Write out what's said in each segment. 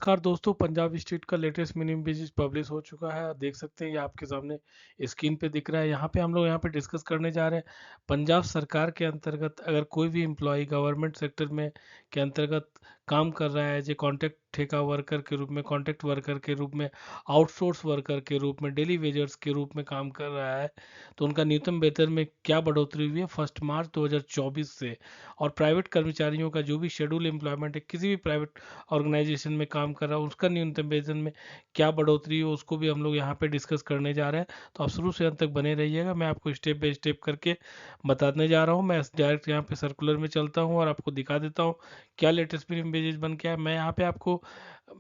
नमस्कार दोस्तों, पंजाब स्टेट का लेटेस्ट मिनिमम वेजेस पब्लिश हो चुका है। आप देख सकते हैं ये आपके सामने स्क्रीन पे दिख रहा है। यहाँ पे हम लोग यहाँ पे डिस्कस करने जा रहे हैं पंजाब सरकार के अंतर्गत अगर कोई भी एम्प्लॉय गवर्नमेंट सेक्टर में के अंतर्गत काम कर रहा है, जो कॉन्ट्रैक्ट ठेका वर्कर के रूप में, कॉन्ट्रैक्ट वर्कर के रूप में, आउटसोर्स वर्कर के रूप में, डेली वेजर्स के रूप में काम कर रहा है, तो उनका न्यूनतम वेतन में क्या बढ़ोतरी हुई है 1 मार्च 2024 से। और प्राइवेट कर्मचारियों का जो भी शेड्यूल एम्प्लॉयमेंट है, किसी भी प्राइवेट ऑर्गेनाइजेशन में काम कर रहा है, उसका न्यूनतम वेतन में क्या बढ़ोतरी हो, उसको भी हम लोग यहाँ पे डिस्कस करने जा रहे हैं। तो आप शुरू से अंत तक बने रहिएगा, मैं आपको स्टेप बाय स्टेप करके बताने जा रहा हूँ। मैं डायरेक्ट यहाँ पे सर्कुलर में चलता हूँ और आपको दिखा देता हूँ क्या लेटेस्ट मिनिमम वेजेस बन के है। मैं यहाँ पे आपको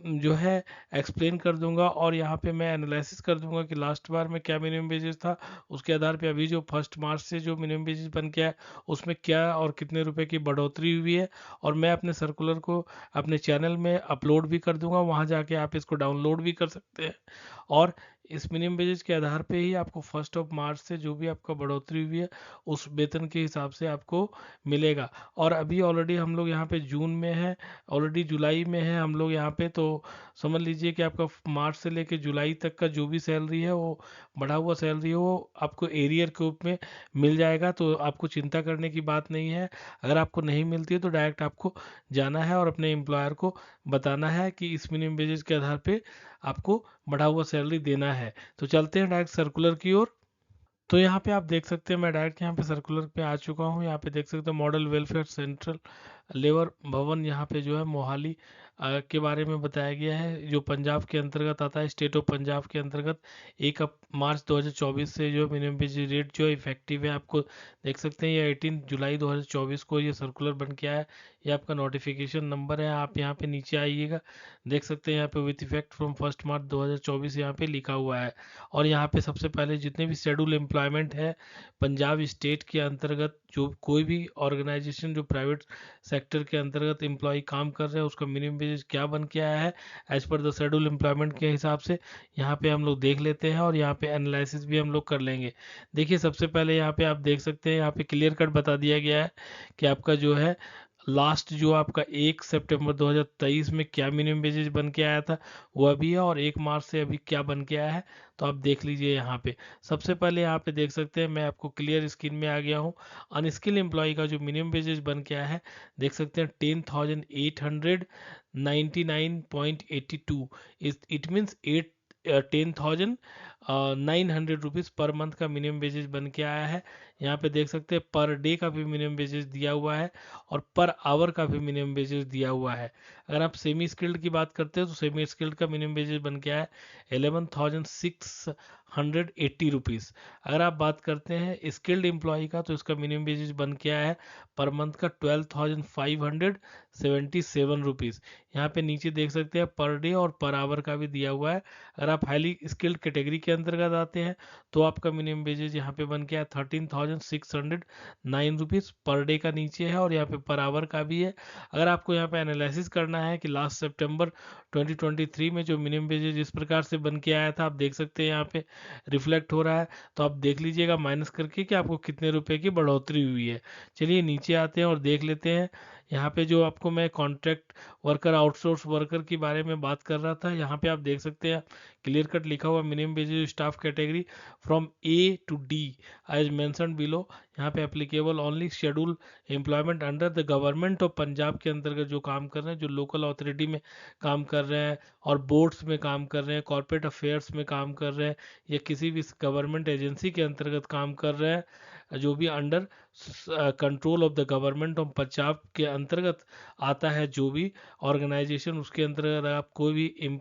जो है एक्सप्लेन कर दूंगा और यहाँ पे मैं एनालिसिस कर दूंगा कि लास्ट बार में क्या मिनिमम वेजेस था, उसके आधार पे अभी जो 1 मार्च से जो मिनिमम वेजेस बन के है उसमें क्या और कितने रुपए की बढ़ोतरी हुई है। और मैं अपने सर्कुलर को अपने चैनल में अपलोड भी कर दूंगा, वहां जाके आप इसको डाउनलोड भी कर सकते हैं। और इस मिनिमम वेजेस के आधार पे ही आपको 1 मार्च से जो भी आपका बढ़ोतरी हुई है उस वेतन के हिसाब से आपको मिलेगा। और अभी ऑलरेडी हम लोग यहाँ पे जून में है, ऑलरेडी जुलाई में है हम लोग यहाँ पे, तो समझ लीजिए कि आपका मार्च से लेके जुलाई तक का जो भी सैलरी है वो बढ़ा हुआ सैलरी है वो आपको एरियर के रूप में मिल जाएगा। तो आपको चिंता करने की बात नहीं है। अगर आपको नहीं मिलती है तो डायरेक्ट आपको जाना है और अपने एम्प्लॉयर को बताना है कि इस मिनिमम वेजेस के आधार पे आपको बढ़ा हुआ सैलरी देना है। तो चलते हैं डायरेक्ट सर्कुलर की ओर। तो यहाँ पे आप देख सकते हैं मैं डायरेक्ट यहाँ पे सर्कुलर पे आ चुका हूँ। यहाँ पे देख सकते हैं मॉडल वेलफेयर सेंट्रल लेबर भवन यहाँ पे जो है मोहाली के बारे में बताया गया है, जो पंजाब के अंतर्गत आता है, स्टेट ऑफ पंजाब के अंतर्गत। 1 मार्च 2024 से जो मिनिमम वेज रेट जो इफेक्टिव है, आपको देख सकते हैं ये 18 जुलाई 2024 को ये सर्कुलर बन के आया है। ये आपका नोटिफिकेशन नंबर है, आप यहाँ पे नीचे आइएगा, देख सकते हैं यहाँ पे विथ इफेक्ट फ्रॉम 1 मार्च 2024 यहाँ पे लिखा हुआ है। और यहाँ पे सबसे पहले जितने भी शेड्यूल एम्प्लॉयमेंट है पंजाब स्टेट के अंतर्गत, जो कोई भी ऑर्गेनाइजेशन जो प्राइवेट सेक्टर के अंतर्गत एम्प्लॉय काम कर रहे हैं उसका मिनिमम वेजेस क्या बन के आया है as per the schedule employment के हिसाब से, यहाँ पे हम लोग देख लेते हैं और यहाँ पे एनालिसिस भी हम लोग कर लेंगे। देखिए सबसे पहले यहाँ पे आप देख सकते हैं, यहाँ पे क्लियर कट बता दिया गया है कि आपका जो है लास्ट जो आपका 1 सितंबर 2023 में क्या मिनिमम वेजेस बन के आया था वो अभी है, और 1 मार्च से अभी क्या बन के आया है। तो आप देख लीजिए यहाँ पे। सबसे पहले यहाँ पे देख सकते हैं, मैं आपको क्लियर स्क्रीन में आ गया हूँ। अनस्किल एम्प्लॉय का जो मिनिमम वेजेस बन के आया है, देख सकते हैं 10,899.82। It means 10,900 rupees per month का मिनिमम वेजेस बन के आया है। यहाँ पे देख सकते हैं पर डे का भी मिनिमम वेजेस दिया हुआ है और पर आवर का भी मिनिमम वेजेस दिया हुआ है। अगर आप सेमी स्किल्ड की बात करते हैं तो सेमी स्किल्ड का मिनिमम वेजेस बन के आया है 11,680 रुपीज़। अगर आप बात करते हैं स्किल्ड एम्प्लॉय का तो इसका मिनिमम वेजेस बन के आया है पर मंथ का 12,577 रुपीज़। यहाँ पे नीचे देख सकते हैं पर डे और पर आवर का भी दिया हुआ है। अगर आप हाईली स्किल्ड कैटेगरी के अंतर्गत आते हैं तो आपका मिनिमम वेजेस यहाँ पे बन के आया 13,609 रुपीज़ पर डे का नीचे है, और यहाँ पे पर आवर का भी है। अगर आपको यहाँ पे एनालिसिस करना है कि लास्ट सितंबर 2023 में जो मिनिमम वेजेस इस प्रकार से बन के आया था, आप देख सकते हैं यहाँ पे रिफ्लेक्ट हो रहा है, तो आप देख लीजिएगा माइनस करके कि आपको कितने रुपए की बढ़ोतरी हुई है। चलिए नीचे आते हैं और देख लेते हैं। यहाँ पे जो आपको मैं कॉन्ट्रैक्ट वर्कर, आउटसोर्स वर्कर के बारे में बात कर रहा था, यहाँ पे आप देख सकते हैं क्लियर कट लिखा हुआ minimum wages staff category from A to D as mentioned below. यहाँ पे applicable only schedule employment under the government of Punjab के अंतर्गत जो काम कर रहे हैं, जो लोकल अथॉरिटी में काम कर रहे हैं और बोर्ड्स में काम कर रहे हैं, कॉर्पोरेट अफेयर्स में काम कर रहे हैं, या किसी भी गवर्नमेंट एजेंसी के अंतर्गत काम कर रहे हैं, जो भी under control of the government of Punjab के अंतर्गत आता है, जो भी ऑर्गेनाइजेशन उसके अंतर्गत आप कोई भी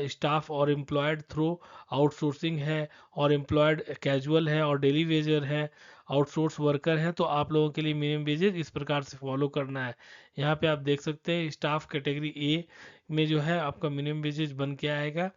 स्टाफ और एम्प्लॉयड थ्रू आउटसोर्सिंग है और एम्प्लॉयड कैजुअल है और डेली वेजर है, आउटसोर्स वर्कर है, तो आप लोगों के लिए मिनिमम वेजेस इस प्रकार से फॉलो करना है। यहाँ पे आप देख सकते हैं स्टाफ कैटेगरी ए में जो है आपका मिनिमम वेजेस बन के आएगा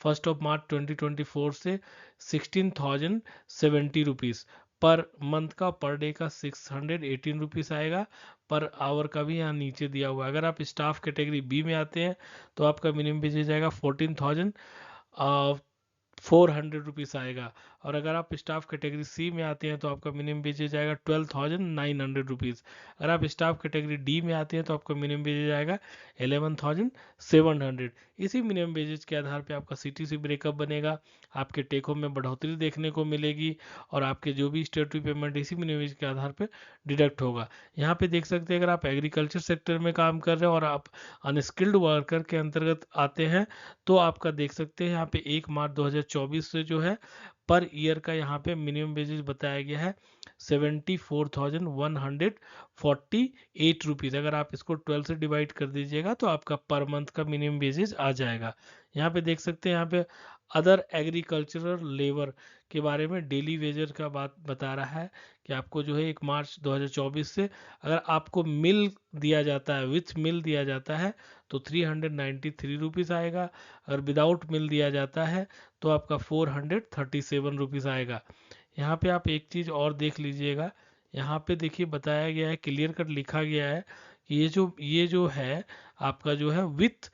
1 मार्च 2024 से 16,070 रुपीज़ पर मंथ का, पर डे का 618 रुपीज़ आएगा, पर आवर का भी यहाँ नीचे दिया हुआ है। अगर आप स्टाफ कैटेगरी बी में आते हैं तो आपका मिनिमम वेजेस आएगा 14,400 रुपीज़ आएगा। और अगर आप स्टाफ कैटेगरी सी में आते हैं तो आपका मिनिमम वेजेज आएगा 12,900 रुपीज़। अगर आप स्टाफ कैटेगरी डी में आते हैं तो आपका मिनिमम वेजेज आएगा 11,700। इसी मिनिमम वेजेज के आधार पे आपका सीटीसी ब्रेकअप बनेगा, आपके टेक होम में बढ़ोतरी देखने को मिलेगी और आपके जो भी स्टेटरी पेमेंट इसी मिनिमम वेज के आधार पे डिडक्ट होगा। यहाँ पे देख सकते हैं अगर आप एग्रीकल्चर सेक्टर में काम कर रहे हैं और आप अनस्किल्ड वर्कर के अंतर्गत आते हैं तो आपका देख सकते हैं यहाँ पे 1 मार्च 2024 से जो है पर ईयर का यहाँ पे मिनिमम वेजेस बताया गया है 74,148 रुपीज़। अगर आप इसको 12 से डिवाइड कर दीजिएगा तो आपका पर मंथ का मिनिमम वेजेस आ जाएगा। यहाँ पे देख सकते हैं यहाँ पे अदर एग्रीकल्चरल लेबर के बारे में डेली वेजर का बात बता रहा है कि आपको जो है 1 मार्च 2024 से अगर आपको मिल दिया जाता है, विथ मिल दिया जाता है तो 393 रुपीज़ आएगा। अगर विदाउट मिल दिया जाता है तो आपका 437 रुपीज़ आएगा। यहाँ पे आप एक चीज़ और देख लीजिएगा, यहाँ पे देखिए बताया गया है, क्लियर कट लिखा गया है कि ये जो है आपका जो है विथ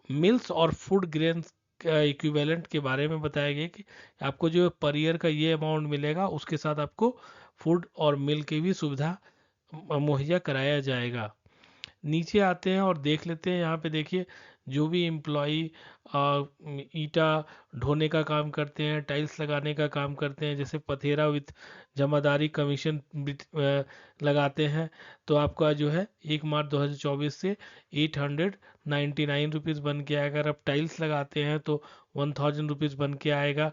मिल्स और फूड ग्रेन्स इक्विवेलेंट के बारे में बताया गया कि आपको जो पर ईयर का ये अमाउंट मिलेगा उसके साथ आपको फूड और मिल की भी सुविधा मुहैया कराया जाएगा। नीचे आते हैं और देख लेते हैं, यहाँ पे देखिए जो भी एम्प्लॉई ईंटा ढोने का काम करते हैं, टाइल्स लगाने का काम करते हैं, जैसे पथेरा विथ जमादारी कमीशन लगाते हैं तो आपका जो है 1 मार्च 2024 से 899 रुपीज़ बन के आएगा। अगर आप टाइल्स लगाते हैं तो 1000 रुपीज़ बन के आएगा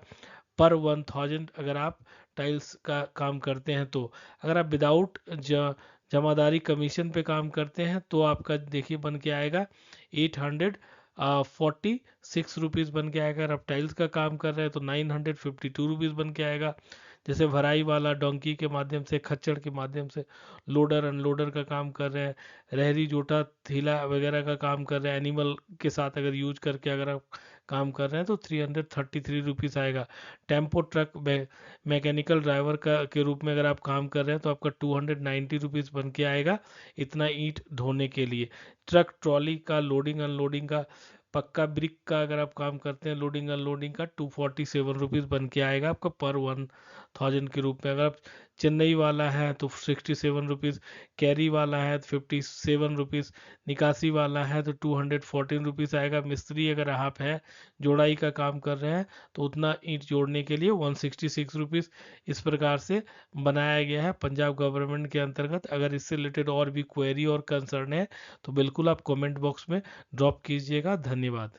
पर 1000 अगर आप टाइल्स का काम करते हैं तो। अगर आप विदाउट जमादारी कमीशन पे काम करते हैं तो आपका देखिए बन के आएगा 846 रुपीज़ बन के आएगा। अगर आप टाइल्स का काम कर रहे हैं तो 952 रुपीज़ बन के आएगा। जैसे भराई वाला डोंकी के माध्यम से, खच्चर के माध्यम से लोडर अनलोडर का काम कर रहे हैं, रहरी जोटा थैला वगैरह का काम कर रहे हैं, एनिमल के साथ अगर यूज करके अगर आप काम कर रहे हैं तो 333 रुपीज़ आएगा। टेम्पो ट्रक मैकेनिकल ड्राइवर का के रूप में अगर आप काम कर रहे हैं तो आपका 290 रुपीज़ बन के आएगा इतना ईंट ढोने के लिए। ट्रक ट्रॉली का लोडिंग अनलोडिंग का, पक्का ब्रिक का अगर आप काम करते हैं लोडिंग अनलोडिंग का 247 रुपीज़ बन के आएगा आपका पर 1000 के रूप में। अगर आप चेन्नई वाला है तो 67 रुपीज़, कैरी वाला है तो 57 रुपीज़, निकासी वाला है तो 214 रुपीज़ आएगा। मिस्त्री अगर आप है जोड़ाई का काम कर रहे हैं तो उतना ईंट जोड़ने के लिए 166 रुपीज़। इस प्रकार से बनाया गया है पंजाब गवर्नमेंट के अंतर्गत। अगर इससे रिलेटेड और भी क्वेरी और कंसर्न है तो बिल्कुल आप कमेंट बॉक्स में ड्रॉप कीजिएगा। धन्यवाद।